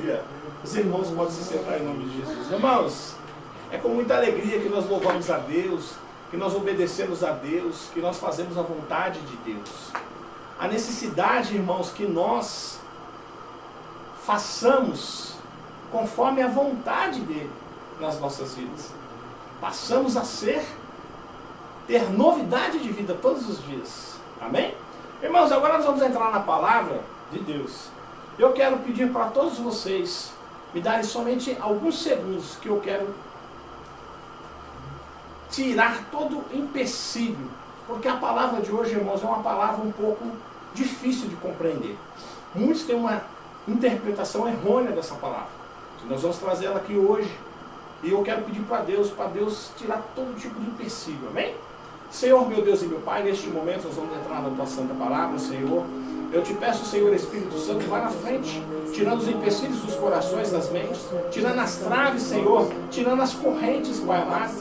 Aleluia. Os irmãos podem se sentar em nome de Jesus. Irmãos, é com muita alegria que nós louvamos a Deus, que nós obedecemos a Deus, que nós fazemos a vontade de Deus. A necessidade, irmãos, que nós façamos conforme a vontade dele nas nossas vidas. Passamos a ter novidade de vida todos os dias. Amém? Irmãos, agora nós vamos entrar na palavra de Deus. Eu quero pedir para todos vocês me darem somente alguns segundos, que eu quero tirar todo empecilho, porque a palavra de hoje, irmãos, é uma palavra um pouco difícil de compreender. Muitos têm uma interpretação errônea dessa palavra. Nós vamos trazer ela aqui hoje, e eu quero pedir para Deus tirar todo tipo de empecilho. Amém? Senhor, meu Deus e meu Pai, neste momento nós vamos entrar na tua santa palavra, Senhor. Eu te peço, Senhor Espírito Santo, vá na frente, tirando os empecilhos dos corações, das mentes, tirando as traves, Senhor, tirando as correntes, Pai amado,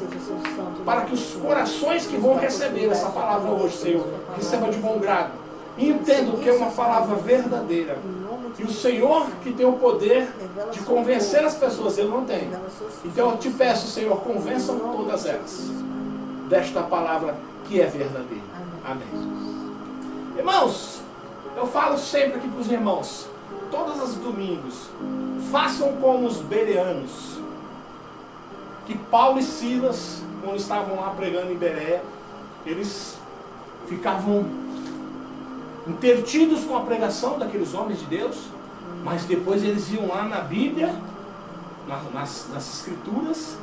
para que os corações que vão receber essa palavra hoje, Senhor, recebam de bom grado e entendam que é uma palavra verdadeira. E o Senhor que tem o poder de convencer as pessoas, Ele não tem. Então eu te peço, Senhor, convençam todas elas desta palavra que é verdadeira. Amém. Irmãos, eu falo sempre aqui para os irmãos, todos os domingos, façam como os bereanos, que Paulo e Silas, quando estavam lá pregando em Bereia, eles ficavam entretidos com a pregação daqueles homens de Deus, mas depois eles iam lá na Bíblia, nas Escrituras,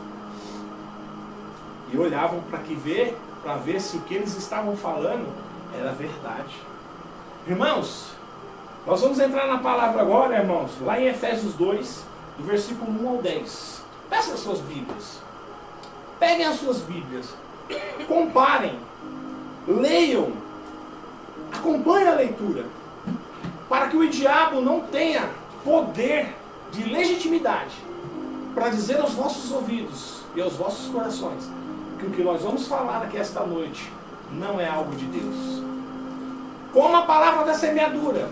e olhavam para ver se o que eles estavam falando era verdade. Irmãos, nós vamos entrar na palavra agora, irmãos, lá em Efésios 2, do versículo 1 ao 10. Peçam as suas Bíblias. Peguem as suas Bíblias. Comparem. Leiam. Acompanhem a leitura. Para que o diabo não tenha poder de legitimidade para dizer aos vossos ouvidos e aos vossos corações que o que nós vamos falar aqui esta noite não é algo de Deus. Como a palavra da semeadura.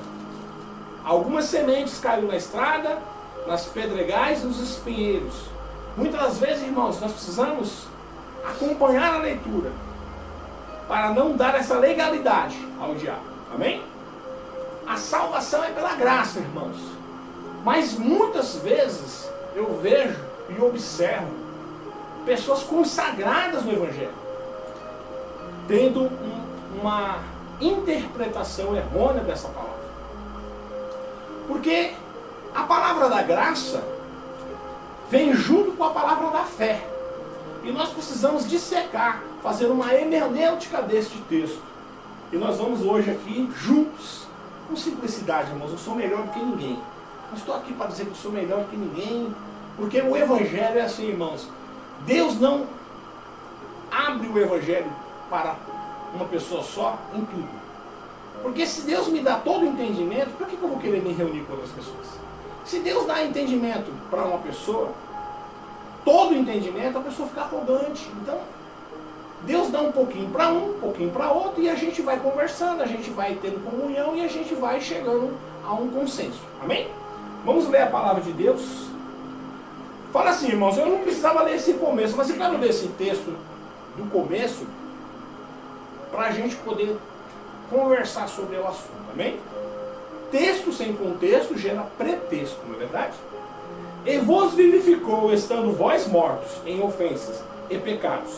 Algumas sementes caíram na estrada, nas pedregais e nos espinheiros. Muitas vezes, irmãos, nós precisamos acompanhar a leitura para não dar essa legalidade ao diabo. Amém? A salvação é pela graça, irmãos. Mas muitas vezes eu vejo e observo pessoas consagradas no Evangelho tendo uma interpretação errônea dessa palavra. Porque a palavra da graça vem junto com a palavra da fé. E nós precisamos dissecar, fazer uma hermenêutica deste texto. E nós vamos hoje aqui juntos, com simplicidade, irmãos. Eu sou melhor do que ninguém. Não estou aqui para dizer que eu sou melhor do que ninguém, porque o Evangelho é assim, irmãos. Deus não abre o Evangelho para uma pessoa só em tudo. Porque se Deus me dá todo o entendimento, por que eu vou querer me reunir com outras pessoas? Se Deus dá entendimento para uma pessoa, todo o entendimento, a pessoa fica arrogante. Então, Deus dá um pouquinho para um pouquinho para outro, e a gente vai conversando, a gente vai tendo comunhão e a gente vai chegando a um consenso. Amém? Vamos ler a palavra de Deus. Fala assim, irmãos, eu não precisava ler esse começo, mas eu quero ler esse texto do começo para a gente poder conversar sobre o assunto, amém? Texto sem contexto gera pretexto, não é verdade? E vos vivificou, estando vós mortos em ofensas e pecados.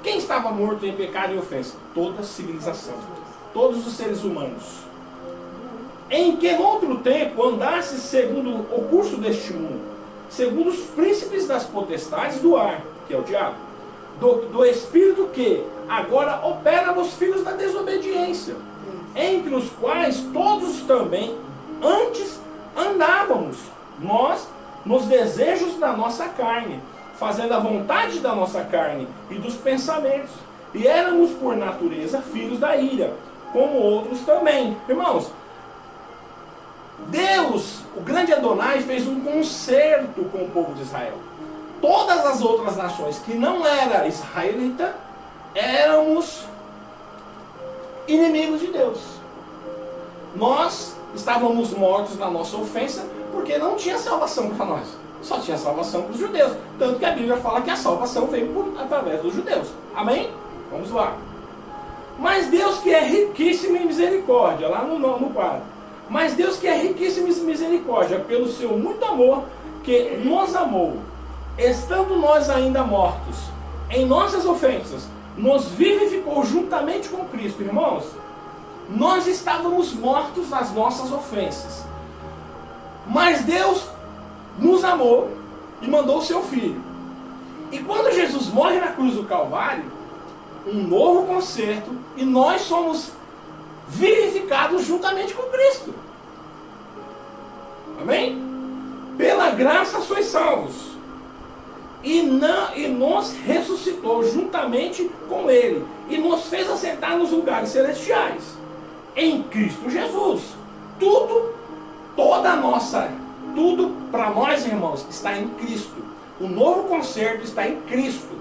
Quem estava morto em pecado e ofensa? Toda a civilização, todos os seres humanos. Em que no outro tempo andasse segundo o curso deste mundo, segundo os príncipes das potestades do ar, que é o diabo, do espírito que agora opera nos filhos da desobediência, entre os quais todos também antes andávamos, nós, nos desejos da nossa carne, fazendo a vontade da nossa carne e dos pensamentos, e éramos por natureza filhos da ira, como outros também. Irmãos, Deus, o grande Adonai, fez um concerto com o povo de Israel. Todas as outras nações que não eram israelita, éramos inimigos de Deus. Nós estávamos mortos na nossa ofensa, Porque não tinha salvação para nós. Só tinha salvação para os judeus. Tanto que a Bíblia fala que a salvação veio através dos judeus. Amém? Vamos lá. Mas Deus que é riquíssimo em misericórdia, lá no quadro. Mas Deus que é riquíssimo em misericórdia, pelo seu muito amor, que nos amou, estando nós ainda mortos em nossas ofensas, nos vivificou juntamente com Cristo. Irmãos, nós estávamos mortos nas nossas ofensas. Mas Deus nos amou e mandou o seu Filho. E quando Jesus morre na cruz do Calvário, um novo concerto, e nós somos vivificados juntamente com Cristo. Amém? Pela graça sois salvos. E nos ressuscitou juntamente com Ele. E nos fez assentar nos lugares celestiais. Em Cristo Jesus. Tudo para nós, irmãos, está em Cristo. O novo concerto está em Cristo.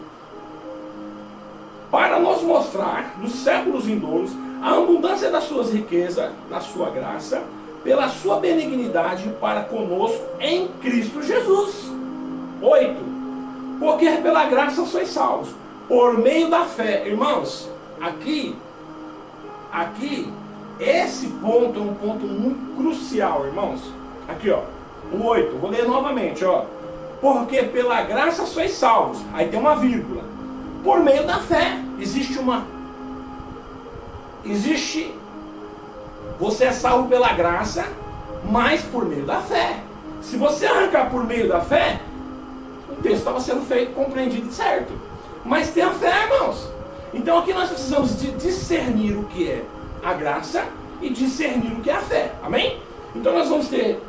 Para nos mostrar, nos séculos vindouros, a abundância das suas riquezas, na sua graça, pela sua benignidade para conosco em Cristo Jesus. 8. Porque pela graça sois salvos, por meio da fé. Irmãos, aqui, esse ponto é um ponto muito crucial, irmãos. Aqui, ó, o 8, vou ler novamente, ó. Porque pela graça sois salvos. Aí tem uma vírgula. Por meio da fé. Você é salvo pela graça, mas por meio da fé. Se você arrancar por meio da fé, o texto estava sendo compreendido certo. Mas tem a fé, irmãos. Então aqui nós precisamos de discernir o que é a graça e discernir o que é a fé. Amém? Então nós vamos ter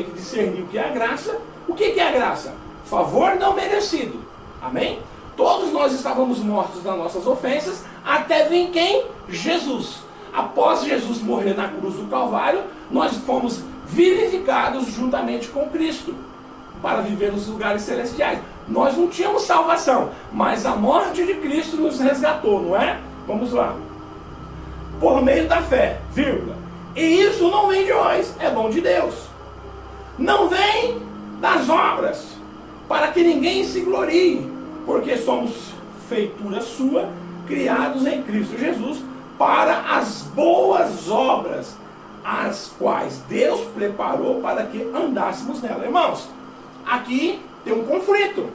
que discernir o que é a graça. O que é a graça? Favor não merecido. Amém? Todos nós estávamos mortos nas nossas ofensas, até vir quem? Jesus. Após Jesus morrer na cruz do Calvário, nós fomos vivificados juntamente com Cristo, para viver nos lugares celestiais. Nós não tínhamos salvação, mas a morte de Cristo nos resgatou, não é? Vamos lá. Por meio da fé, vírgula. E isso não vem de nós, é dom de Deus. Não vem das obras, para que ninguém se glorie, porque somos feitura sua, criados em Cristo Jesus, para as boas obras, as quais Deus preparou para que andássemos nela. Irmãos, aqui tem um conflito.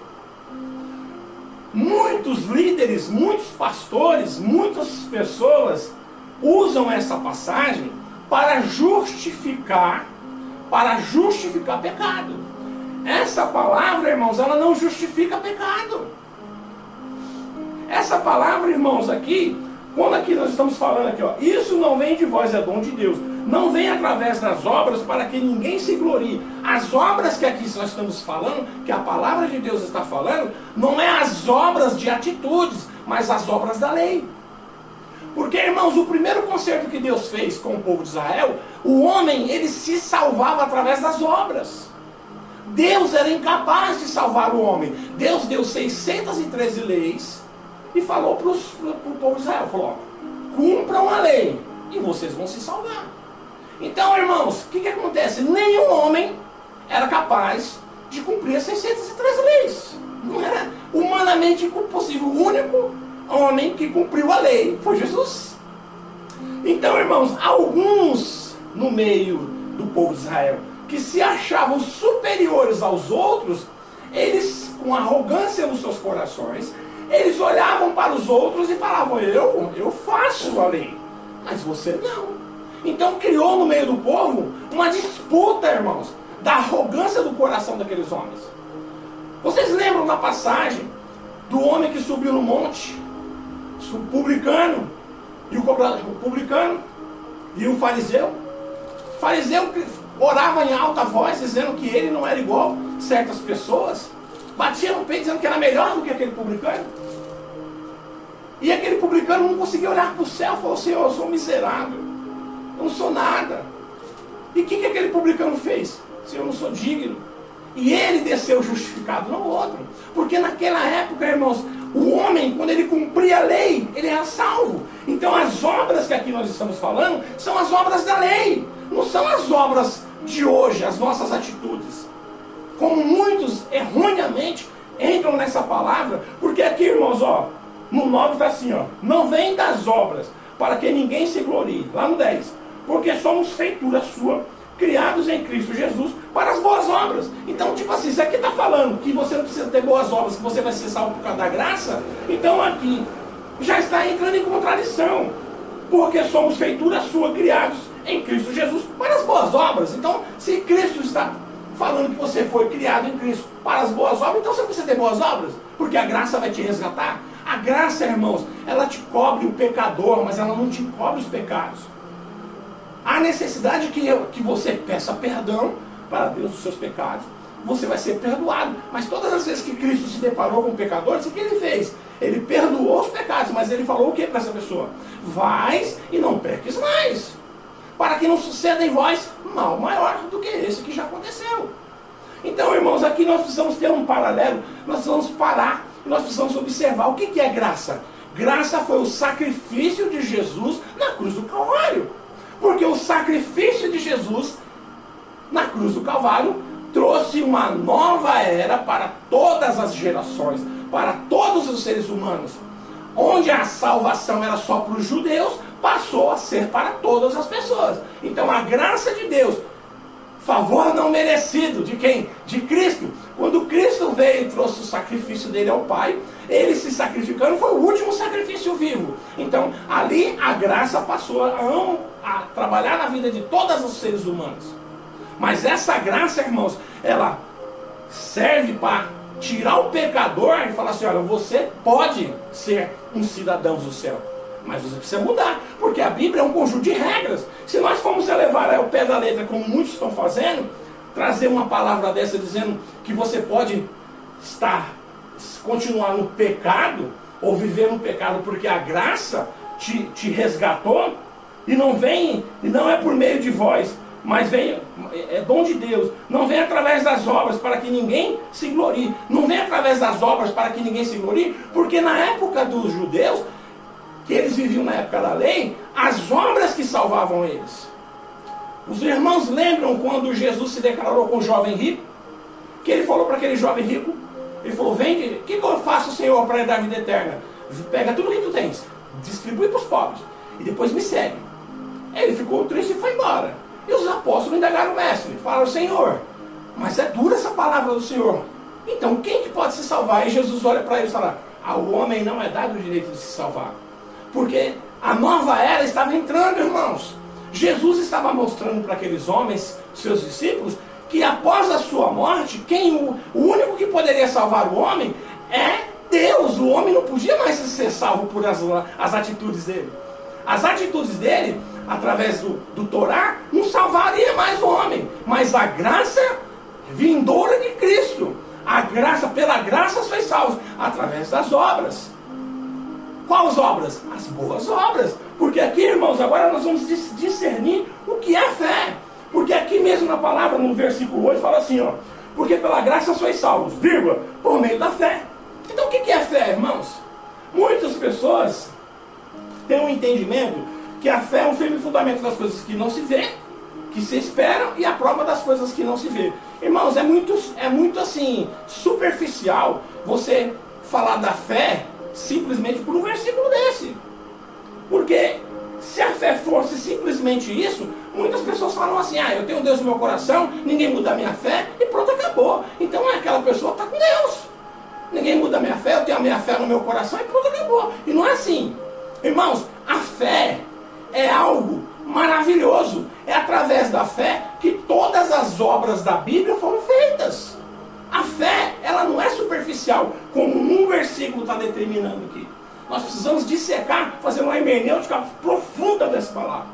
Muitos líderes, muitos pastores, muitas pessoas usam essa passagem para justificar pecado. Essa palavra, irmãos, ela não justifica pecado. Essa palavra, irmãos, aqui, quando aqui nós estamos falando aqui, ó, isso não vem de vós, é dom de Deus. Não vem através das obras para que ninguém se glorie. As obras que aqui nós estamos falando, que a palavra de Deus está falando, não é as obras de atitudes, mas as obras da lei. Porque, irmãos, o primeiro concerto que Deus fez com o povo de Israel, o homem, ele se salvava através das obras. Deus era incapaz de salvar o homem. Deus deu 613 leis e falou para o povo de Israel, falou, ó, cumpram a lei e vocês vão se salvar. Então, irmãos, o que acontece? Nenhum homem era capaz de cumprir as 613 leis. Não era humanamente impossível. O único homem que cumpriu a lei foi Jesus. Então, irmãos, alguns no meio do povo de Israel que se achavam superiores aos outros, eles, com arrogância nos seus corações, eles olhavam para os outros e falavam, eu faço a lei, mas você não. Então criou no meio do povo uma disputa, irmãos, da arrogância do coração daqueles homens. Vocês lembram da passagem do homem que subiu no monte, o publicano e o fariseu? O fariseu orava em alta voz, dizendo que ele não era igual a certas pessoas, batia no peito dizendo que era melhor do que aquele publicano. E aquele publicano não conseguia olhar para o céu, falou, Senhor, eu sou miserável, eu não sou nada. E o que aquele publicano fez? Senhor, eu não sou digno. E ele desceu justificado, não o outro. Porque naquela época, irmãos, o homem, quando ele cumpria a lei, ele era salvo. Então as obras que aqui nós estamos falando são as obras da lei. Não são as obras de hoje, as nossas atitudes. Como muitos erroneamente entram nessa palavra, porque aqui, irmãos, ó, no 9 está assim, ó, não vem das obras, para que ninguém se glorie. Lá no 10, porque somos feitura sua, criados em Cristo Jesus para as boas obras. Então, tipo assim, isso aqui está falando que você não precisa ter boas obras, que você vai ser salvo por causa da graça. Então aqui já está entrando em contradição, porque somos feitura sua, criados em Cristo Jesus para as boas obras. Então, se Cristo está falando que você foi criado em Cristo para as boas obras, então você não precisa ter boas obras, porque a graça vai te resgatar. A graça, irmãos, ela te cobre o pecador, mas ela não te cobre os pecados. Há necessidade que você peça perdão para Deus dos seus pecados, você vai ser perdoado. Mas todas as vezes que Cristo se deparou com pecadores, o que ele fez? Ele perdoou os pecados, mas ele falou o que para essa pessoa? Vais e não peques mais, para que não suceda em vós mal maior do que esse que já aconteceu. Então, irmãos, aqui nós precisamos ter um paralelo, nós precisamos parar, nós precisamos observar o que é graça. Graça foi o sacrifício de Jesus na cruz do Calvário. Porque o sacrifício de Jesus na cruz do Calvário trouxe uma nova era para todas as gerações, para todos os seres humanos. Onde a salvação era só para os judeus, passou a ser para todas as pessoas. Então a graça de Deus, favor não merecido, de quem? De Cristo. Quando Cristo veio e trouxe o sacrifício dele ao Pai, ele se sacrificando foi o último sacrifício vivo. Então ali a graça passou a trabalhar na vida de todos os seres humanos. Mas essa graça, irmãos, ela serve para tirar o pecador e falar assim, olha, você pode ser um cidadão do céu, mas você precisa mudar, porque a Bíblia é um conjunto de regras. Se nós formos levar ao pé da letra, como muitos estão fazendo, trazer uma palavra dessa dizendo que você pode continuar no pecado, ou viver no pecado, porque a graça te resgatou, e não é por meio de vós, mas é dom de Deus. Não vem através das obras para que ninguém se glorie. Não vem através das obras para que ninguém se glorie, porque na época dos judeus, que eles viviam na época da lei, as obras que salvavam eles. Os irmãos lembram quando Jesus se declarou com o jovem rico? Que ele falou para aquele jovem rico, ele falou, vende, o que eu faço, Senhor, para dar vida eterna? Pega tudo que tu tens, distribui para os pobres, e depois me segue. Ele ficou triste e foi embora. E os apóstolos indagaram o mestre, falaram, Senhor, mas é dura essa palavra do Senhor. Então quem que pode se salvar? E Jesus olha para eles e fala, ao homem não é dado o direito de se salvar. Porque a nova era estava entrando, irmãos. Jesus estava mostrando para aqueles homens, seus discípulos, que após a sua morte, o único que poderia salvar o homem é Deus. O homem não podia mais ser salvo por as atitudes dele. As atitudes dele, através do Torá, não salvaria mais o homem. Mas a graça vindoura de Cristo, pela graça sois salvos, através das obras. Quais obras? As boas obras. Porque aqui, irmãos, agora nós vamos discernir o que é fé. Porque aqui mesmo na palavra, no versículo 8, fala assim, ó, porque pela graça sois salvos, vírgula, por meio da fé. Então o que é fé, irmãos? Muitas pessoas têm um entendimento que a fé é um firme fundamento das coisas que não se vê, que se esperam, e a prova das coisas que não se vê. Irmãos, é muito assim, superficial você falar da fé simplesmente por um versículo desse. Porque se a fé fosse simplesmente isso, muitas pessoas falam assim, eu tenho Deus no meu coração, ninguém muda a minha fé, e pronto, acabou. Então aquela pessoa está com Deus. Ninguém muda a minha fé, eu tenho a minha fé no meu coração, e pronto, acabou. E não é assim. Irmãos, a fé é algo maravilhoso. É através da fé que todas as obras da Bíblia foram feitas. A fé, ela não é superficial, como um versículo está determinando aqui. Nós precisamos dissecar, fazer uma hermenêutica profunda dessa palavra,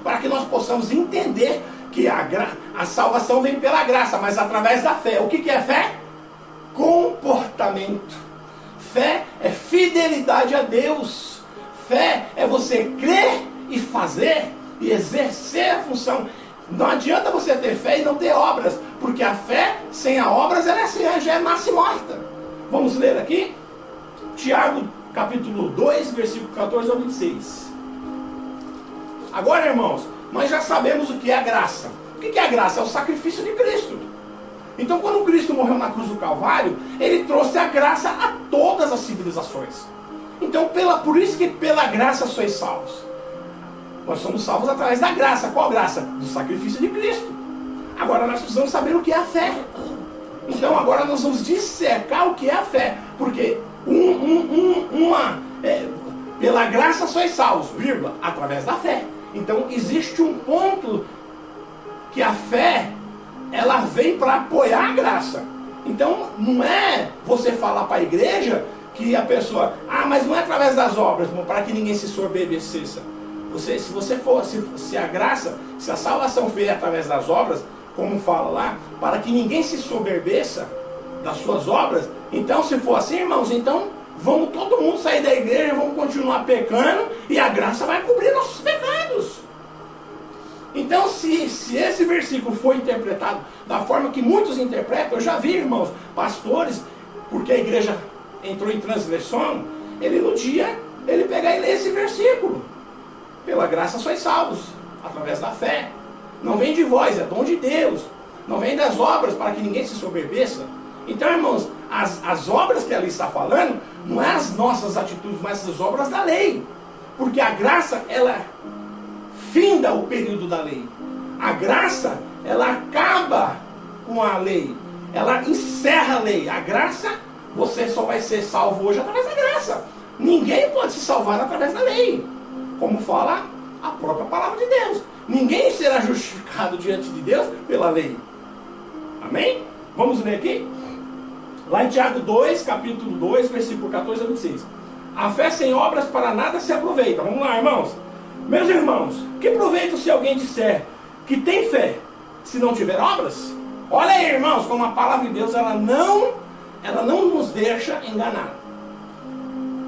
para que nós possamos entender que a salvação vem pela graça, mas através da fé. O que é fé? Comportamento. Fé é fidelidade a Deus. Fé é você crer e fazer e exercer a função. Não adianta você ter fé e não ter obras, porque a fé sem as obras ela já é nasce morta. Vamos ler aqui Tiago capítulo 2, versículo 14 ao 26. Agora, irmãos, nós já sabemos o que é a graça. O que é a graça? É o sacrifício de Cristo. Então, quando Cristo morreu na cruz do Calvário, ele trouxe a graça a todas as civilizações. Então, por isso que pela graça sois salvos. Nós somos salvos através da graça. Qual graça? Do sacrifício de Cristo. Agora nós precisamos saber o que é a fé. Então agora nós vamos dissecar o que é a fé. Porque pela graça sois salvos, vírgula, através da fé. Então existe um ponto que a fé, ela vem para apoiar a graça. Então não é você falar para a igreja que a pessoa, mas não é através das obras, para que ninguém se soberbecesse. Se a graça, se a salvação for através das obras, como fala lá, para que ninguém se soberbeça das suas obras, então se for assim, irmãos, então vamos todo mundo sair da igreja, vamos continuar pecando e a graça vai cobrir nossos pecados. Então se esse versículo for interpretado da forma que muitos interpretam, eu já vi, irmãos, pastores, porque a igreja entrou em transgressão, ele no dia, ele pegar e ler esse versículo. Pela graça sois salvos, através da fé. Não vem de vós, é dom de Deus. Não vem das obras, para que ninguém se soberbeça. Então, irmãos, as obras que ali está falando, não é as nossas atitudes, mas as obras da lei. Porque a graça, ela finda o período da lei. A graça, ela acaba com a lei. Ela encerra a lei. A graça, você só vai ser salvo hoje através da graça. Ninguém pode se salvar através da lei. Como fala a própria palavra de Deus. Ninguém será justificado diante de Deus pela lei. Amém? Vamos ler aqui? Lá em Tiago 2, capítulo 2, versículo 14 a 26. A fé sem obras para nada se aproveita. Vamos lá, irmãos. Meus irmãos, que proveito se alguém disser que tem fé, se não tiver obras? Olha aí, irmãos, como a palavra de Deus, ela não nos deixa enganar.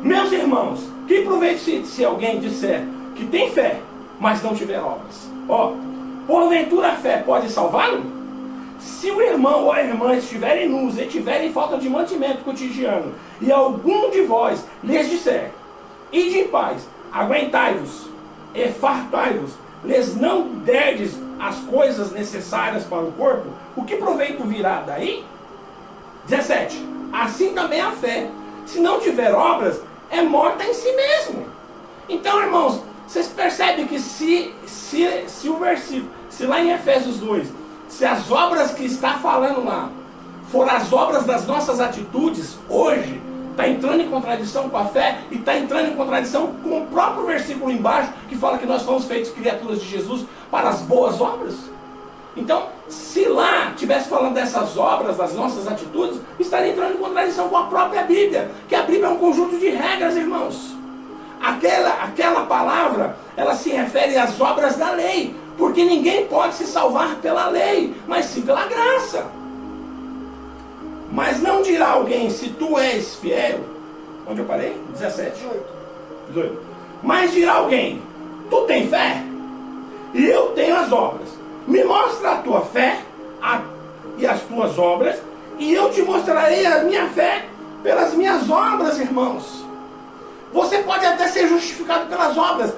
Meus irmãos, que proveito se alguém disser que tem fé, mas não tiver obras? Porventura a fé pode salvá-lo? Se o irmão ou a irmã estiverem nus e tiverem falta de mantimento cotidiano, e algum de vós lhes disser, ide em paz, aguentai-vos e fartai-vos, lhes não derdes as coisas necessárias para o corpo, o que proveito virá daí? 17. Assim também a fé, se não tiver obras, é morta em si mesmo. Então, irmãos, vocês percebem que se o versículo, se lá em Efésios 2, se as obras que está falando lá for as obras das nossas atitudes, hoje, está entrando em contradição com a fé e está entrando em contradição com o próprio versículo embaixo, que fala que nós fomos feitos criaturas de Jesus para as boas obras. Então, se lá estivesse falando dessas obras, das nossas atitudes, estaria entrando em contradição com a própria Bíblia, que a Bíblia é um conjunto de regras, irmãos. Aquela palavra, ela se refere às obras da lei, porque ninguém pode se salvar pela lei, mas sim pela graça. Mas não dirá alguém, se tu és fiel, onde eu parei? 17. 18. Mas dirá alguém, tu tens fé, e eu tenho as obras. Me mostra a tua fé e as tuas obras, e eu te mostrarei a minha fé pelas minhas obras, irmãos. Você pode até ser justificado pelas obras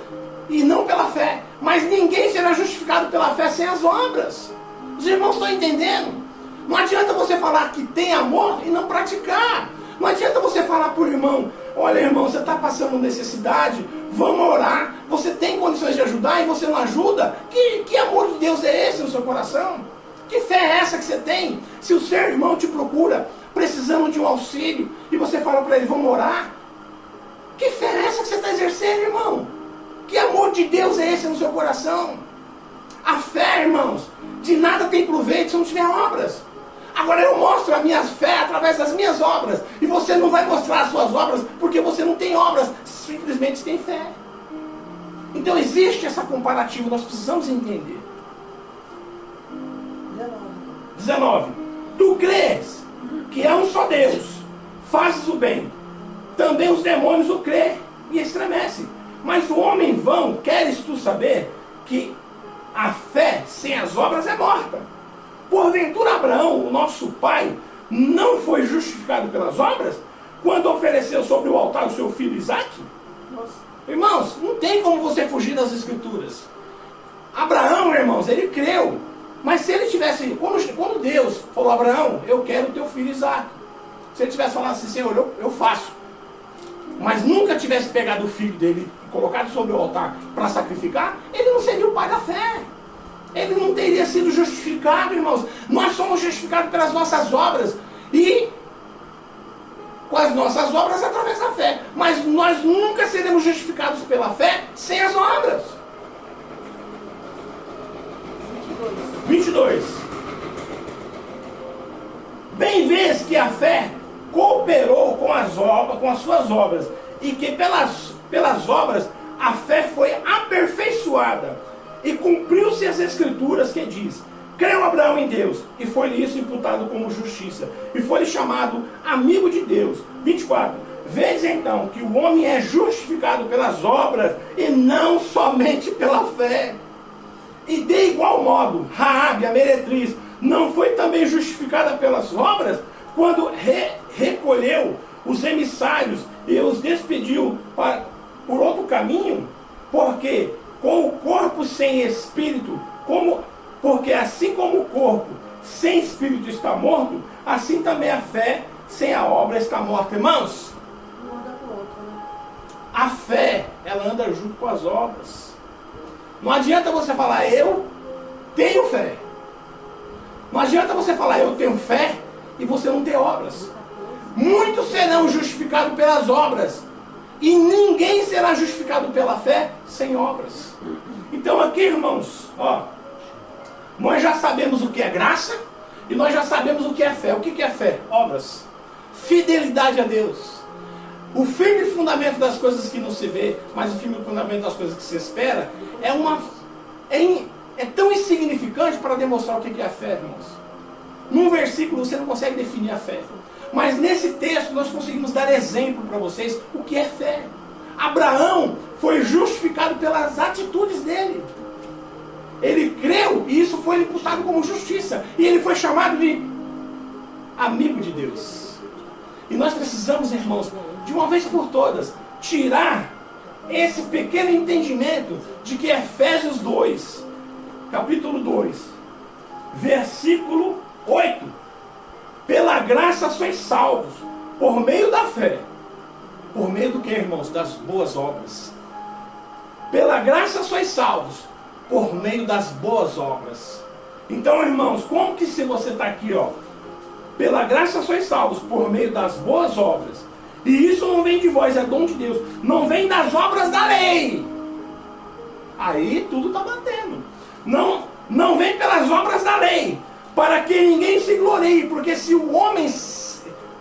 e não pela fé, mas ninguém será justificado pela fé sem as obras. Os irmãos estão entendendo? Não adianta você falar que tem amor e não praticar. Não adianta você falar para o irmão, olha, irmão, você está passando necessidade, vamos orar, você tem condições de ajudar e você não ajuda? Que amor de Deus é esse no seu coração? Que fé é essa que você tem? Se o seu irmão te procura precisando de um auxílio e você fala para ele, vamos orar? Que fé é essa que você está exercendo, irmão? Que amor de Deus é esse no seu coração? A fé, irmãos, de nada tem proveito se não tiver obras. Agora eu mostro a minha fé através das minhas obras. E você não vai mostrar as suas obras porque você não tem obras, simplesmente tem fé. Então existe essa comparativa, nós precisamos entender. 19. Tu crês que é um só Deus, fazes o bem. Também os demônios o crêem e estremecem. Mas o homem vão, queres tu saber que a fé sem as obras é morta? Porventura Abraão, o nosso pai, não foi justificado pelas obras quando ofereceu sobre o altar o seu filho Isaque? Nossa. Irmãos, não tem como você fugir das escrituras. Abraão, irmãos, ele creu Mas se ele tivesse, quando Deus falou, Abraão, eu quero o teu filho Isaque. Se ele tivesse falado assim, Senhor, eu faço. Mas nunca tivesse pegado o filho dele e colocado sobre o altar para sacrificar, ele não seria o pai da fé. Ele não teria sido justificado, irmãos. Nós somos justificados pelas nossas obras. E com as nossas obras através da fé. Mas nós nunca seremos justificados pela fé sem as obras. 22. Bem vês que a fé cooperou com as obras, com as suas obras, e que pelas obras a fé foi aperfeiçoada, e cumpriu-se as escrituras que diz, creu Abraão em Deus, e foi-lhe isso imputado como justiça, e foi-lhe chamado amigo de Deus. 24. Vês então que o homem é justificado pelas obras, e não somente pela fé. E de igual modo, Raabe, a meretriz, não foi também justificada pelas obras, quando recolheu os emissários e os despediu por outro caminho? Porque com o corpo sem espírito, porque assim como o corpo sem espírito está morto, assim também a fé sem a obra está morta. Irmãos, a fé, ela anda junto com as obras. Não adianta você falar, eu tenho fé. Não adianta você falar, eu tenho fé, e você não ter obras. Muitos serão justificados pelas obras, e ninguém será justificado pela fé sem obras. Então aqui, irmãos, nós já sabemos o que é graça, e nós já sabemos o que é fé. O que é fé? Obras. Fidelidade a Deus. O firme fundamento das coisas que não se vê, mas o firme fundamento das coisas que se espera, é tão insignificante para demonstrar o que é a fé, irmãos. Num versículo você não consegue definir a fé. Mas nesse texto nós conseguimos dar exemplo para vocês o que é fé. Abraão foi justificado pelas atitudes dele. Ele creu e isso foi imputado como justiça. E ele foi chamado de amigo de Deus. E nós precisamos, irmãos, de uma vez por todas, tirar esse pequeno entendimento de que Efésios 2, capítulo 2, versículo 8. Pela graça sois salvos, por meio da fé. Por meio do que, irmãos? Das boas obras. Pela graça sois salvos, por meio das boas obras. Então, irmãos, como que se você está aqui, pela graça sois salvos, por meio das boas obras. E isso não vem de vós, é dom de Deus. Não vem das obras da lei. Aí tudo está batendo. Não vem pelas obras da lei, para que ninguém se glorie, porque se o homem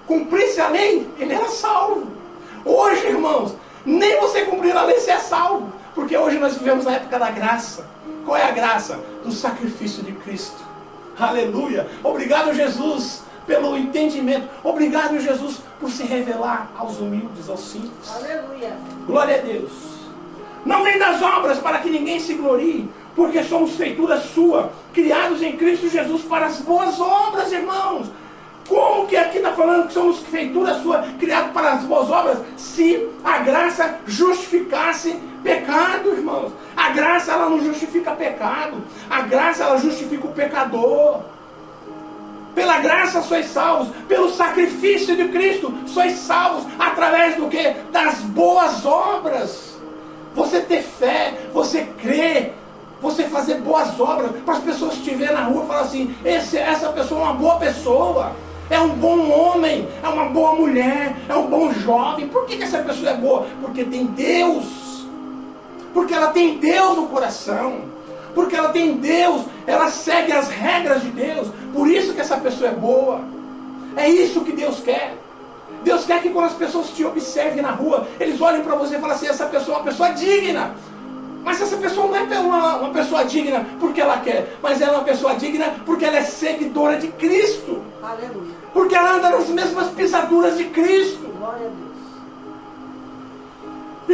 cumprisse a lei, ele era salvo. Hoje, irmãos, nem você cumprir a lei, você é salvo, porque hoje nós vivemos na época da graça. Qual é a graça? Do sacrifício de Cristo. Aleluia. Obrigado, Jesus, pelo entendimento. Obrigado, Jesus, por se revelar aos humildes, aos simples. Aleluia. Glória a Deus. Não vem das obras para que ninguém se glorie, porque somos feitura sua, criados em Cristo Jesus para as boas obras, irmãos. Como que aqui está falando que somos feitura sua, criados para as boas obras, se a graça justificasse pecado, irmãos? A graça, ela não justifica pecado. A graça, ela justifica o pecador. Pela graça sois salvos, pelo sacrifício de Cristo sois salvos, através do quê? Das boas obras. Você ter fé, você crer, você fazer boas obras, para as pessoas te verem na rua e falar assim, essa pessoa é uma boa pessoa, é um bom homem, é uma boa mulher, é um bom jovem. Por que essa pessoa é boa? Porque tem Deus, porque ela tem Deus no coração, porque ela tem Deus, ela segue as regras de Deus, por isso que essa pessoa é boa. É isso que Deus quer. Deus quer que quando as pessoas te observem na rua, eles olhem para você e falem assim, essa pessoa é uma pessoa digna. Mas essa pessoa não é uma pessoa digna porque ela quer, mas ela é uma pessoa digna porque ela é seguidora de Cristo. Aleluia. Porque ela anda nas mesmas pisaduras de Cristo. Glória a Deus.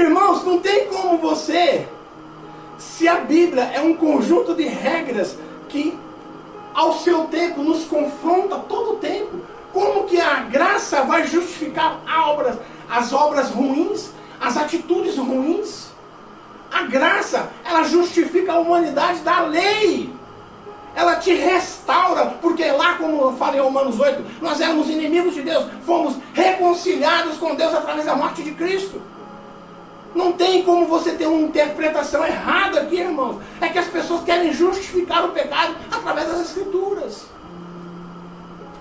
Irmãos, não tem como você, se a Bíblia é um conjunto de regras que ao seu tempo nos confronta todo o tempo, como que a graça vai justificar as obras ruins, as atitudes ruins? A graça, ela justifica a humanidade da lei. ela te restaura, porque lá, como eu falei em Romanos 8, nós éramos inimigos de Deus, fomos reconciliados com Deus através da morte de Cristo. Não tem como você ter uma interpretação errada aqui, irmãos. É que as pessoas querem justificar o pecado através das Escrituras.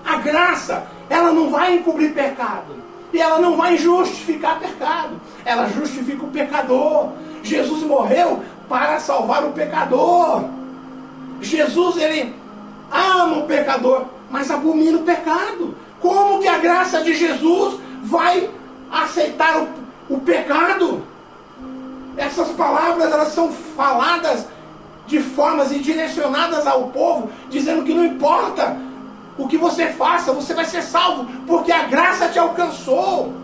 A graça, ela não vai encobrir pecado. E ela não vai justificar pecado. Ela justifica o pecador. Jesus morreu para salvar o pecador. Jesus, ele ama o pecador, mas abomina o pecado. Como que a graça de Jesus vai aceitar o pecado? Essas palavras, elas são faladas de formas e direcionadas ao povo, dizendo que não importa o que você faça, você vai ser salvo, porque a graça te alcançou.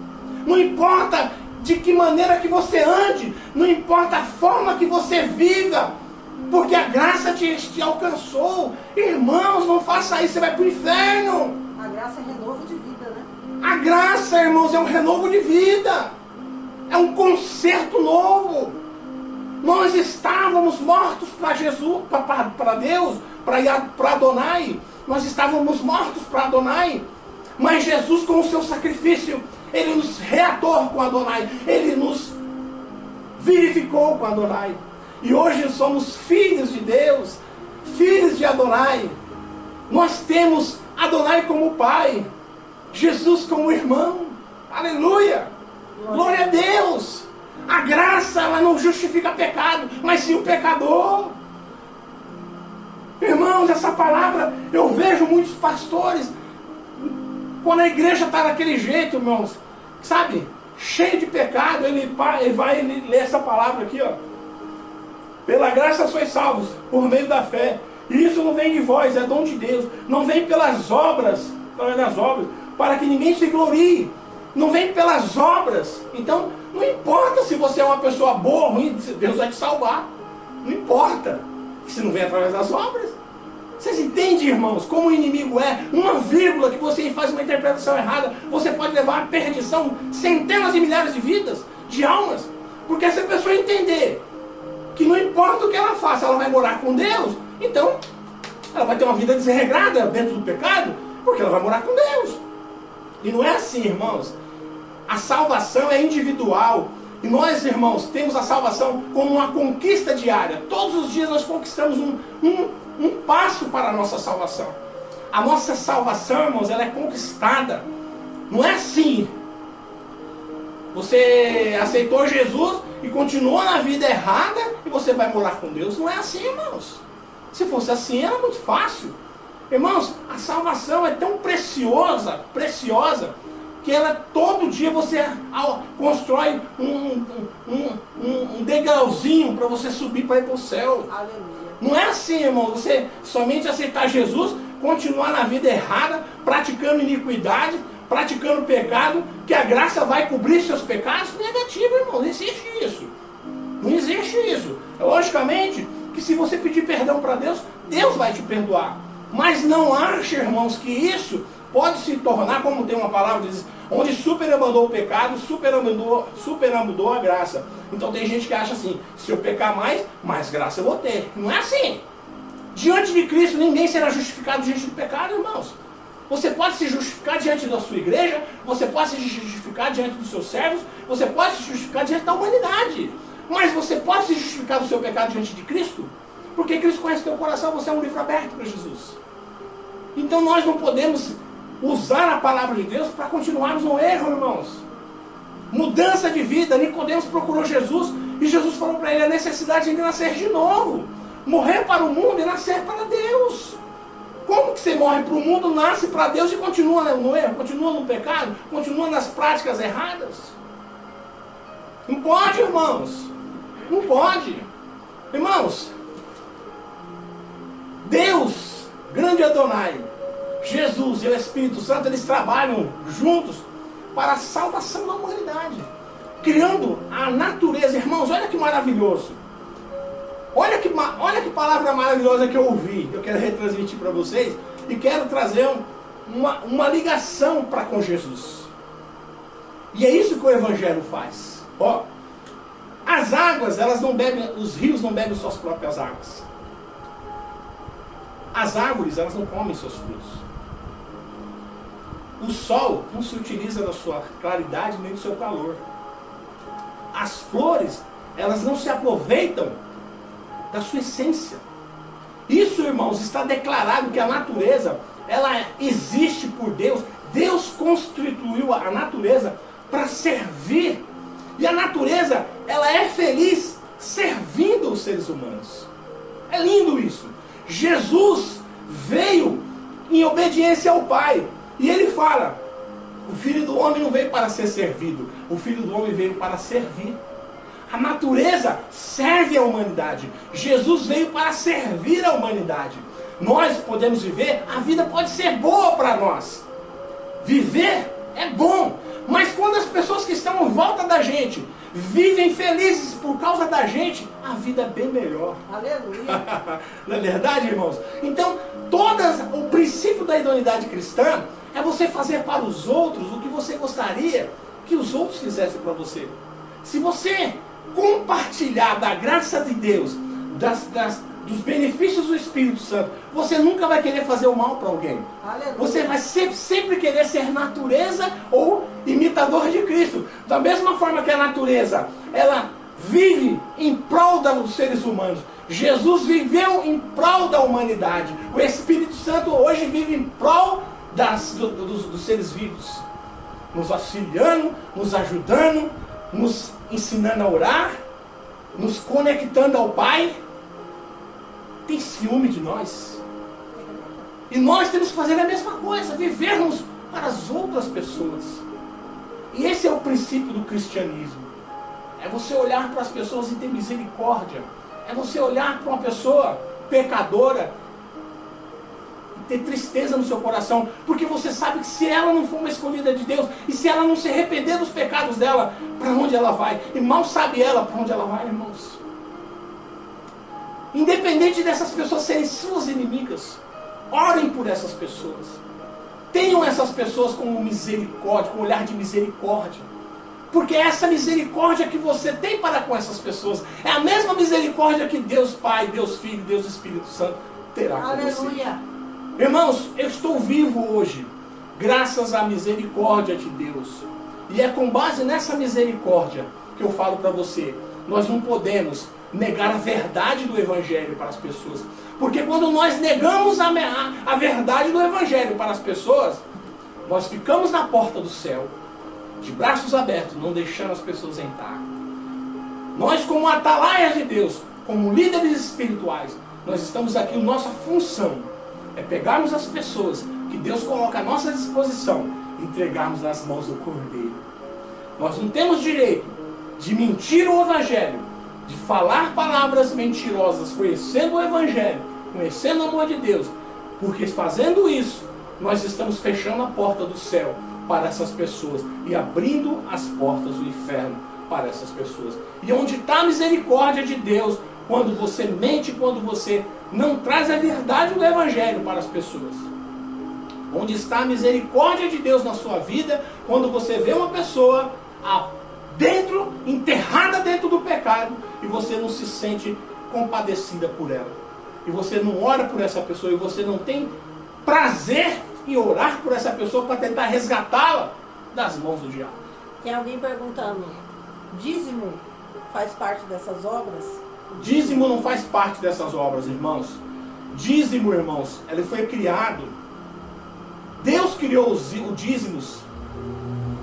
Não importa de que maneira que você ande, não importa a forma que você viva, porque a graça te alcançou. Irmãos, não faça isso, você vai para o inferno. A graça é renovo de vida, né? A graça, irmãos, é um renovo de vida. É um concerto novo. Nós estávamos mortos para Jesus, para Deus, para Adonai. Nós estávamos mortos para Adonai. Mas Jesus, com o seu sacrifício, ele nos reatou com Adonai. Ele nos vivificou com Adonai. E hoje somos filhos de Deus, filhos de Adonai. Nós temos Adonai como pai, Jesus como irmão. Aleluia! Glória a Deus! A graça, ela não justifica pecado, mas sim o pecador. Irmãos, essa palavra, eu vejo muitos pastores, quando a igreja está daquele jeito, irmãos, sabe, cheio de pecado, ele vai ler essa palavra aqui, ó. Pela graça sois salvos, por meio da fé. E isso não vem de vós, é dom de Deus. Não vem pelas obras, para que ninguém se glorie. Não vem pelas obras. Então, não importa se você é uma pessoa boa ou ruim, Deus vai te salvar. Não importa. Se não vem através das obras. Vocês entendem, irmãos, como o inimigo é? Uma vírgula que você faz uma interpretação errada, você pode levar à perdição centenas de milhares de vidas, de almas. Porque se a pessoa entender que não importa o que ela faça, ela vai morar com Deus, então ela vai ter uma vida desregrada dentro do pecado, porque ela vai morar com Deus. E não é assim, irmãos. A salvação é individual. E nós, irmãos, temos a salvação como uma conquista diária. Todos os dias nós conquistamos um passo para a nossa salvação. A nossa salvação, irmãos, ela é conquistada. Não é assim. Você aceitou Jesus e continuou na vida errada e você vai morar com Deus. Não é assim, irmãos. Se fosse assim, era muito fácil. Irmãos, a salvação é tão preciosa, que ela todo dia você constrói um degrauzinho para você subir para ir para o céu. Aleluia. Não é assim, irmão, você somente aceitar Jesus, continuar na vida errada, praticando iniquidade, praticando pecado, que a graça vai cobrir seus pecados. Negativo, irmão, não existe isso. Não existe isso. Logicamente que se você pedir perdão para Deus, Deus vai te perdoar. Mas não ache, irmãos, que isso pode se tornar, como tem uma palavra que diz, onde superabundou o pecado, superabundou a graça. Então tem gente que acha assim, se eu pecar mais graça eu vou ter. Não é assim. Diante de Cristo ninguém será justificado diante do pecado, irmãos. Você pode se justificar diante da sua igreja, você pode se justificar diante dos seus servos, você pode se justificar diante da humanidade. Mas você pode se justificar do seu pecado diante de Cristo? Porque Cristo conhece o teu coração, você é um livro aberto para Jesus. Então nós não podemos usar a palavra de Deus para continuarmos no erro, irmãos. Mudança de vida. Nicodemos procurou Jesus e Jesus falou para ele a necessidade de nascer de novo. Morrer para o mundo e nascer para Deus. Como que você morre para o mundo, nasce para Deus e continua no erro, continua no pecado, continua nas práticas erradas? Não pode, irmãos. Não pode. Irmãos, Deus, grande Adonai, Jesus e o Espírito Santo, eles trabalham juntos para a salvação da humanidade, criando a natureza. Irmãos, olha que maravilhoso. Olha que palavra maravilhosa que eu ouvi. Eu quero retransmitir para vocês e quero trazer uma ligação para com Jesus. E é isso que o Evangelho faz. Ó, as águas, elas não bebem, os rios não bebem suas próprias águas. As árvores, elas não comem seus frutos. O sol não se utiliza da sua claridade nem do seu calor. As flores, elas não se aproveitam da sua essência. Isso, irmãos, está declarado que a natureza, ela existe por Deus. Deus constituiu a natureza para servir. E a natureza, ela é feliz servindo os seres humanos. É lindo isso. Jesus veio em obediência ao Pai. E ele fala, o Filho do Homem não veio para ser servido. O Filho do Homem veio para servir. A natureza serve a humanidade. Jesus veio para servir a humanidade. Nós podemos viver, a vida pode ser boa para nós. Viver é bom. Mas quando as pessoas que estão em volta da gente vivem felizes por causa da gente, a vida é bem melhor. Aleluia. Não é verdade, irmãos? Então, o princípio da idoneidade cristã é você fazer para os outros o que você gostaria que os outros fizessem para você. Se você compartilhar da graça de Deus, dos benefícios do Espírito Santo, você nunca vai querer fazer o mal para alguém. Aleluia. Você vai sempre querer ser natureza ou imitador de Cristo. Da mesma forma que a natureza, ela vive em prol dos seres humanos. Jesus viveu em prol da humanidade. O Espírito Santo hoje vive em prol dos seres vivos. Nos auxiliando, nos ajudando, nos ensinando a orar, nos conectando ao Pai. Tem ciúme de nós. E nós temos que fazer a mesma coisa, vivermos para as outras pessoas. E esse é o princípio do cristianismo. É você olhar para as pessoas e ter misericórdia. É você olhar para uma pessoa pecadora e ter tristeza no seu coração, porque você sabe que se ela não for uma escolhida de Deus, e se ela não se arrepender dos pecados dela, para onde ela vai? E mal sabe ela para onde ela vai, irmãos. Independente dessas pessoas serem suas inimigas, orem por essas pessoas. Tenham essas pessoas com misericórdia, com um olhar de misericórdia. Porque essa misericórdia que você tem para com essas pessoas é a mesma misericórdia que Deus Pai, Deus Filho, Deus Espírito Santo terá com você. Aleluia. Irmãos, eu estou vivo hoje, graças à misericórdia de Deus. E é com base nessa misericórdia que eu falo para você, nós não podemos negar a verdade do Evangelho para as pessoas. Porque quando nós negamos a verdade do Evangelho para as pessoas, nós ficamos na porta do céu, de braços abertos, não deixando as pessoas entrar. Nós, como atalaias de Deus, como líderes espirituais, nós estamos aqui, nossa função é pegarmos as pessoas que Deus coloca à nossa disposição e entregarmos nas mãos do Cordeiro. Nós não temos direito de mentir o Evangelho, de falar palavras mentirosas, conhecendo o Evangelho, conhecendo o amor de Deus, porque fazendo isso, nós estamos fechando a porta do céu para essas pessoas e abrindo as portas do inferno para essas pessoas. E onde está a misericórdia de Deus, quando você mente, quando você não traz a verdade do Evangelho para as pessoas? Onde está a misericórdia de Deus na sua vida, quando você vê uma pessoa enterrada dentro do pecado, e você não se sente compadecida por ela, e você não ora por essa pessoa, e você não tem prazer em orar por essa pessoa para tentar resgatá-la das mãos do diabo? Tem alguém perguntando, dízimo faz parte dessas obras? Dízimo não faz parte dessas obras, irmãos. Dízimo, irmãos, ele foi criado. Deus criou os dízimos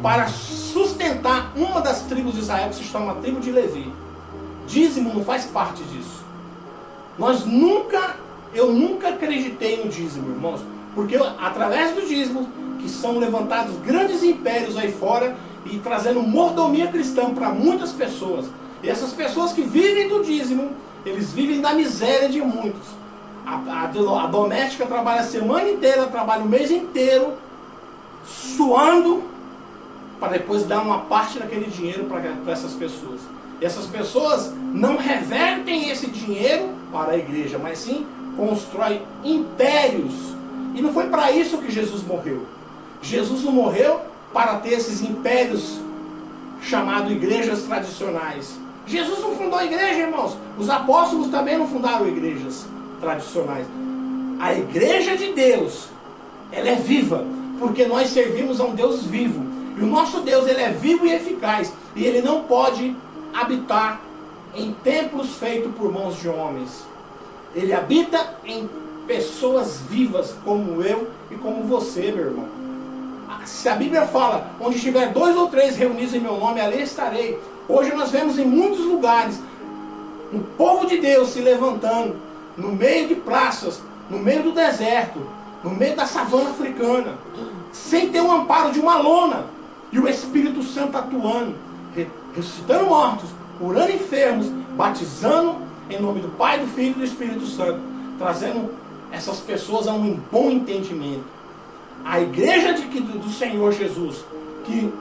para sustentar uma das tribos de Israel, que se chama a tribo de Levi. Dízimo não faz parte disso. Eu nunca acreditei no dízimo, irmãos, porque através do dízimo que são levantados grandes impérios aí fora e trazendo mordomia cristã para muitas pessoas. E essas pessoas que vivem do dízimo, eles vivem da miséria de muitos. A doméstica trabalha a semana inteira, trabalha o mês inteiro, suando, para depois dar uma parte daquele dinheiro para essas pessoas. E essas pessoas não revertem esse dinheiro para a igreja, mas sim constroem impérios. E não foi para isso que Jesus morreu. Jesus não morreu para ter esses impérios chamados igrejas tradicionais. Jesus não fundou a igreja, irmãos. Os apóstolos também não fundaram igrejas tradicionais. A igreja de Deus, ela é viva, porque nós servimos a um Deus vivo. E o nosso Deus, ele é vivo e eficaz. E ele não pode habitar em templos feitos por mãos de homens. Ele habita em pessoas vivas, como eu e como você, meu irmão. Se a Bíblia fala, onde estiver 2 ou 3 reunidos em meu nome, ali estarei. Hoje nós vemos em muitos lugares um povo de Deus se levantando no meio de praças, no meio do deserto, no meio da savana africana, sem ter o amparo de uma lona, e o Espírito Santo atuando, ressuscitando mortos, curando enfermos, batizando em nome do Pai, do Filho e do Espírito Santo, trazendo essas pessoas a um bom entendimento. A igreja do Senhor Jesus, que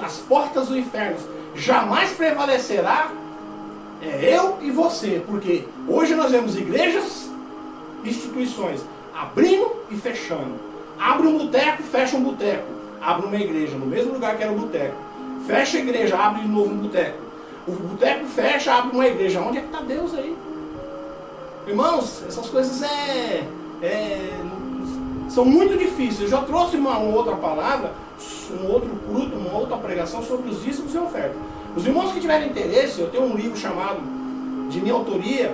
as portas do inferno jamais prevalecerá, é eu e você, porque hoje nós vemos igrejas, instituições, abrindo e fechando. Abre um boteco, fecha um boteco. Abre uma igreja no mesmo lugar que era o boteco. Fecha a igreja, abre de novo um boteco. O boteco fecha, abre uma igreja. Onde é que está Deus aí? Irmãos, essas coisas são muito difíceis. Eu já trouxe uma outra palavra, um outro culto, uma outra pregação sobre os dízimos e ofertas. Os irmãos que tiverem interesse, eu tenho um livro chamado, de minha autoria,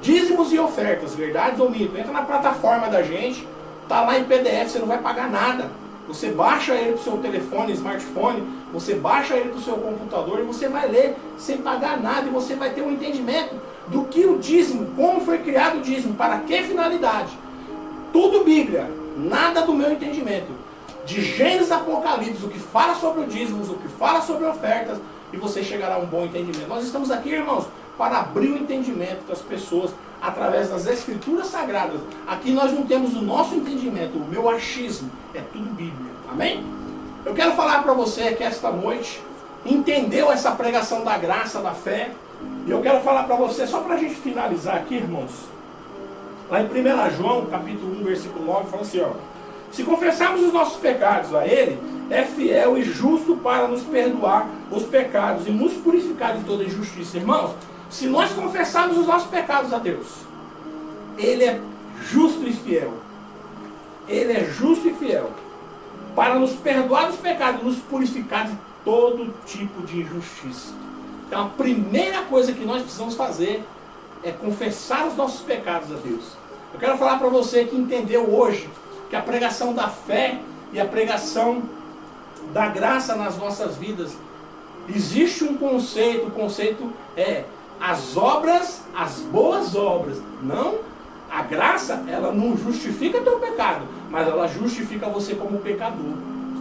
Dízimos e Ofertas, Verdades ou Mito. Entra na plataforma da gente, tá lá em PDF, você não vai pagar nada. Você baixa ele para o seu telefone, smartphone, você baixa ele para o seu computador e você vai ler sem pagar nada. E você vai ter um entendimento do que o dízimo, como foi criado o dízimo, para que finalidade. Tudo Bíblia, nada do meu entendimento. De Gênesis a Apocalipse, o que fala sobre o dízimo, o que fala sobre ofertas, e você chegará a um bom entendimento. Nós estamos aqui, irmãos, para abrir o entendimento das pessoas através das Escrituras Sagradas. Aqui nós não temos o nosso entendimento, o meu achismo, é tudo Bíblia. Amém? Eu quero falar para você que esta noite entendeu essa pregação da graça, da fé, e eu quero falar para você, só para a gente finalizar aqui, irmãos, lá em 1 João, capítulo 1, versículo 9, fala assim, ó: se confessarmos os nossos pecados a Ele, é fiel e justo para nos perdoar os pecados e nos purificar de toda injustiça. Irmãos, se nós confessarmos os nossos pecados a Deus, Ele é justo e fiel. Ele é justo e fiel para nos perdoar os pecados e nos purificar de todo tipo de injustiça. Então a primeira coisa que nós precisamos fazer é confessar os nossos pecados a Deus. Eu quero falar para você que entendeu hoje que a pregação da fé e a pregação da graça nas nossas vidas, existe um conceito, o conceito é as obras, as boas obras. Não, a graça, ela não justifica teu pecado, mas ela justifica você como pecador.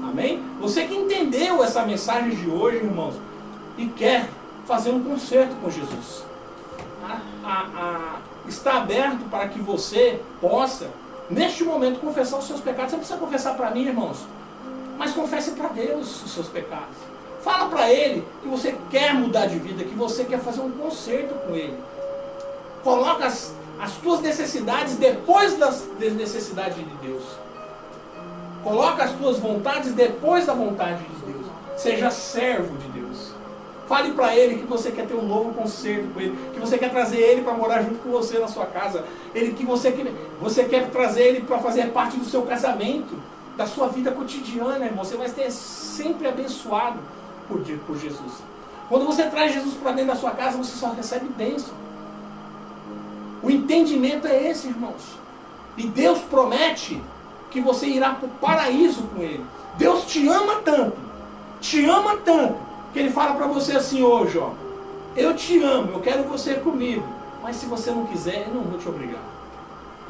Amém? Você que entendeu essa mensagem de hoje, irmãos, e quer fazer um concerto com Jesus, está aberto para que você possa, neste momento, confessar os seus pecados. Você não precisa confessar para mim, irmãos, mas confesse para Deus os seus pecados. Fala para Ele que você quer mudar de vida, que você quer fazer um concerto com Ele. Coloca as tuas necessidades depois das necessidades de Deus. Coloca as tuas vontades depois da vontade de Deus. Seja servo de Deus. Fale para Ele que você quer ter um novo concerto com Ele, que você quer trazer Ele para morar junto com você na sua casa, que você quer trazer Ele para fazer parte do seu casamento, da sua vida cotidiana, irmão. Você vai ser sempre abençoado por Jesus. Quando você traz Jesus para dentro da sua casa, você só recebe bênção. O entendimento é esse, irmãos. E Deus promete que você irá para o paraíso com Ele. Deus te ama tanto, que Ele fala para você assim hoje, ó: eu te amo, eu quero você comigo, mas se você não quiser, eu não vou te obrigar.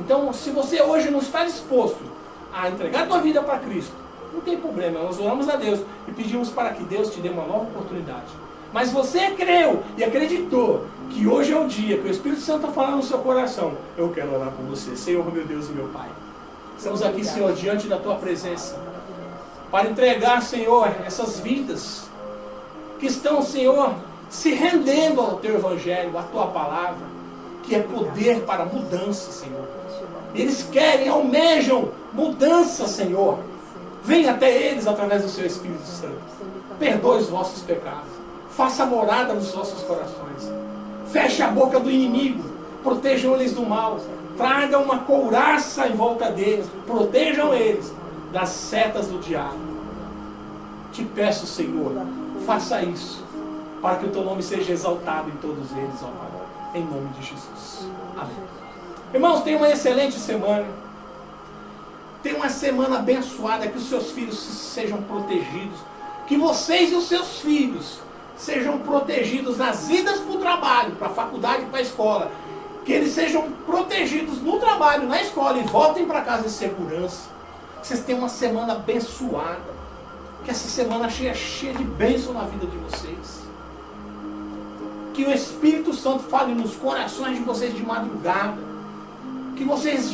Então, se você hoje não está disposto a entregar a tua vida para Cristo, não tem problema, nós oramos a Deus e pedimos para que Deus te dê uma nova oportunidade. Mas você creu e acreditou que hoje é o dia que o Espírito Santo está falando no seu coração. Eu quero orar por você, Senhor, meu Deus e meu Pai. Estamos aqui, Senhor, diante da tua presença, para entregar, Senhor, essas vidas que estão, Senhor, se rendendo ao teu Evangelho, à tua palavra, que é poder para mudança, Senhor. Eles querem, almejam mudança, Senhor. Venha até eles através do seu Espírito Santo. Perdoe os vossos pecados. Faça morada nos vossos corações. Feche a boca do inimigo. protejam eles do mal, tragam uma couraça em volta deles, protejam eles das setas do diabo. Te peço, Senhor, faça isso, para que o teu nome seja exaltado em todos eles, ó Pai, em nome de Jesus. Amém. Irmãos, tenham uma excelente semana. Tenham uma semana abençoada, que os seus filhos sejam protegidos, que vocês e os seus filhos sejam protegidos nas idas para o trabalho, para a faculdade e para a escola, que eles sejam protegidos no trabalho, na escola, e voltem para casa em segurança. Que vocês tenham uma semana abençoada, que essa semana cheia de bênção na vida de vocês, que o Espírito Santo fale nos corações de vocês de madrugada, que vocês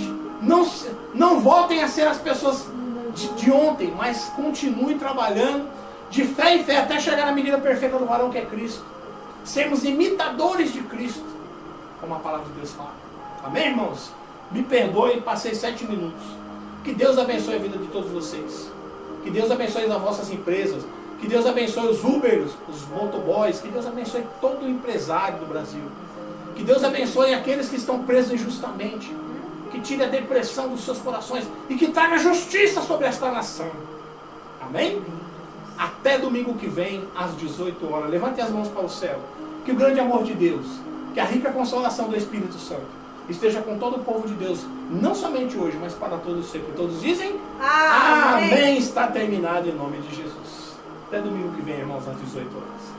não voltem a ser as pessoas de ontem, mas continuem trabalhando de fé em fé até chegar na medida perfeita do varão que é Cristo. Sermos imitadores de Cristo, como a palavra de Deus fala. Amém, irmãos? Me perdoe, passei 7 minutos. Que Deus abençoe a vida de todos vocês. Que Deus abençoe as vossas empresas. Que Deus abençoe os Ubers, os motoboys. Que Deus abençoe todo o empresário do Brasil. Que Deus abençoe aqueles que estão presos injustamente. Que tire a depressão dos seus corações e que traga justiça sobre esta nação. Amém? Até domingo que vem, às 18 horas. Levante as mãos para o céu. Que o grande amor de Deus, que a rica consolação do Espírito Santo esteja com todo o povo de Deus, não somente hoje, mas para todos sempre. Todos dizem amém. Amém. Está terminado em nome de Jesus. Até domingo que vem, irmãos, às 18 horas.